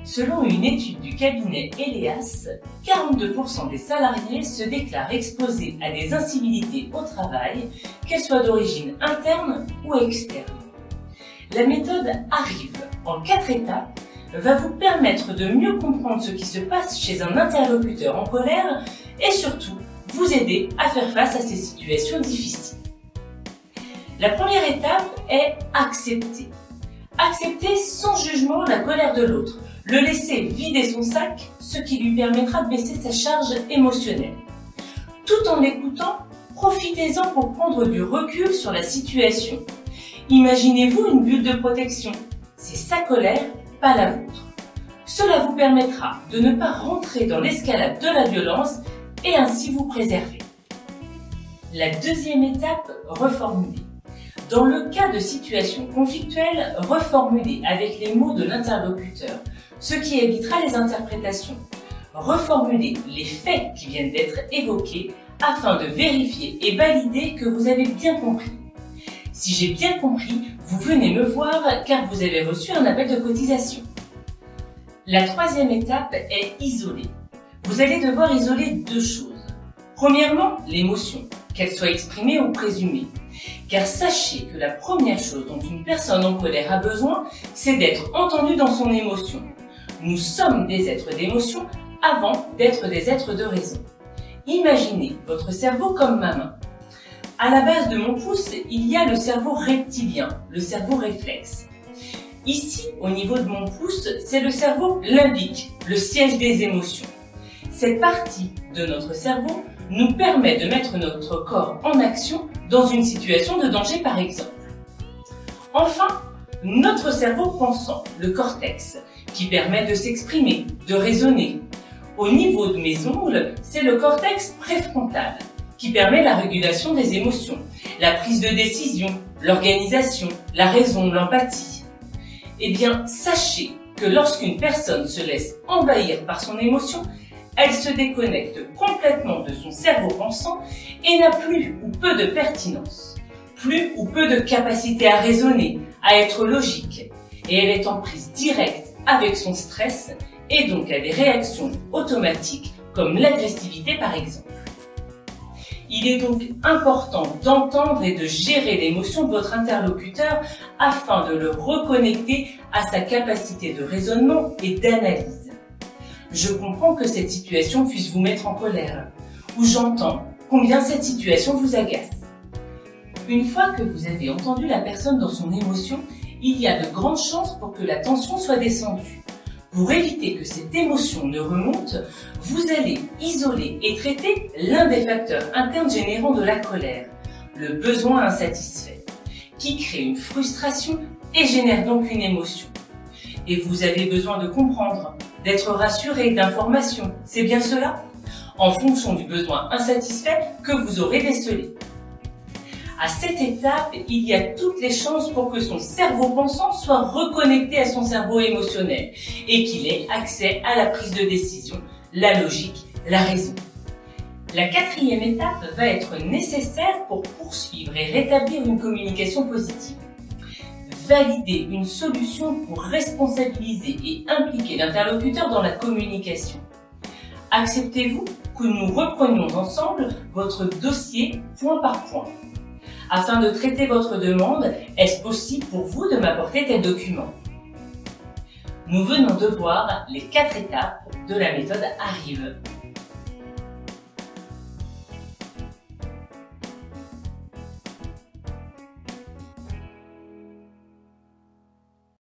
Selon une étude du cabinet Elias, 42% des salariés se déclarent exposés à des incivilités au travail, qu'elles soient d'origine interne ou externe. La méthode Arrive en 4 étapes va vous permettre de mieux comprendre ce qui se passe chez un interlocuteur en colère et surtout vous aider à faire face à ces situations difficiles. La première étape est accepter. Accepter sans jugement la colère de l'autre, le laisser vider son sac, ce qui lui permettra de baisser sa charge émotionnelle. Tout en l'écoutant, profitez-en pour prendre du recul sur la situation. Imaginez-vous une bulle de protection. C'est sa colère, pas la vôtre. Cela vous permettra de ne pas rentrer dans l'escalade de la violence et ainsi vous préserver. La deuxième étape, reformuler. Dans le cas de situations conflictuelles, reformulez avec les mots de l'interlocuteur, ce qui évitera les interprétations. Reformulez les faits qui viennent d'être évoqués afin de vérifier et valider que vous avez bien compris. Si j'ai bien compris, vous venez me voir car vous avez reçu un appel de cotisation. La troisième étape est isoler. Vous allez devoir isoler 2 choses. Premièrement, l'émotion, qu'elle soit exprimée ou présumée. Car sachez que la première chose dont une personne en colère a besoin, c'est d'être entendue dans son émotion. Nous sommes des êtres d'émotion avant d'être des êtres de raison. Imaginez votre cerveau comme ma main. À la base de mon pouce, il y a le cerveau reptilien, le cerveau réflexe. Ici, au niveau de mon pouce, c'est le cerveau limbique, le siège des émotions. Cette partie de notre cerveau nous permet de mettre notre corps en action dans une situation de danger par exemple. Enfin, notre cerveau pensant, le cortex, qui permet de s'exprimer, de raisonner. Au niveau de mes ongles, c'est le cortex préfrontal, qui permet la régulation des émotions, la prise de décision, l'organisation, la raison, l'empathie. Eh bien, sachez que lorsqu'une personne se laisse envahir par son émotion, elle se déconnecte complètement de son cerveau pensant et n'a plus ou peu de pertinence, plus ou peu de capacité à raisonner, à être logique. Et elle est en prise directe avec son stress et donc à des réactions automatiques comme l'agressivité par exemple. Il est donc important d'entendre et de gérer l'émotion de votre interlocuteur afin de le reconnecter à sa capacité de raisonnement et d'analyse. Je comprends que cette situation puisse vous mettre en colère, ou j'entends combien cette situation vous agace. Une fois que vous avez entendu la personne dans son émotion, il y a de grandes chances pour que la tension soit descendue. Pour éviter que cette émotion ne remonte, vous allez isoler et traiter l'un des facteurs internes générant de la colère, le besoin insatisfait, qui crée une frustration et génère donc une émotion. Et vous avez besoin de comprendre, d'être rassuré, d'informations, c'est bien cela? En fonction du besoin insatisfait que vous aurez décelé. À cette étape, il y a toutes les chances pour que son cerveau pensant soit reconnecté à son cerveau émotionnel et qu'il ait accès à la prise de décision, la logique, la raison. La 4e étape va être nécessaire pour poursuivre et rétablir une communication positive. Valider une solution pour responsabiliser et impliquer l'interlocuteur dans la communication. Acceptez-vous que nous reprenions ensemble votre dossier point par point. Afin de traiter votre demande, est-ce possible pour vous de m'apporter tel document? Nous venons de voir les 4 étapes de la méthode Arrive.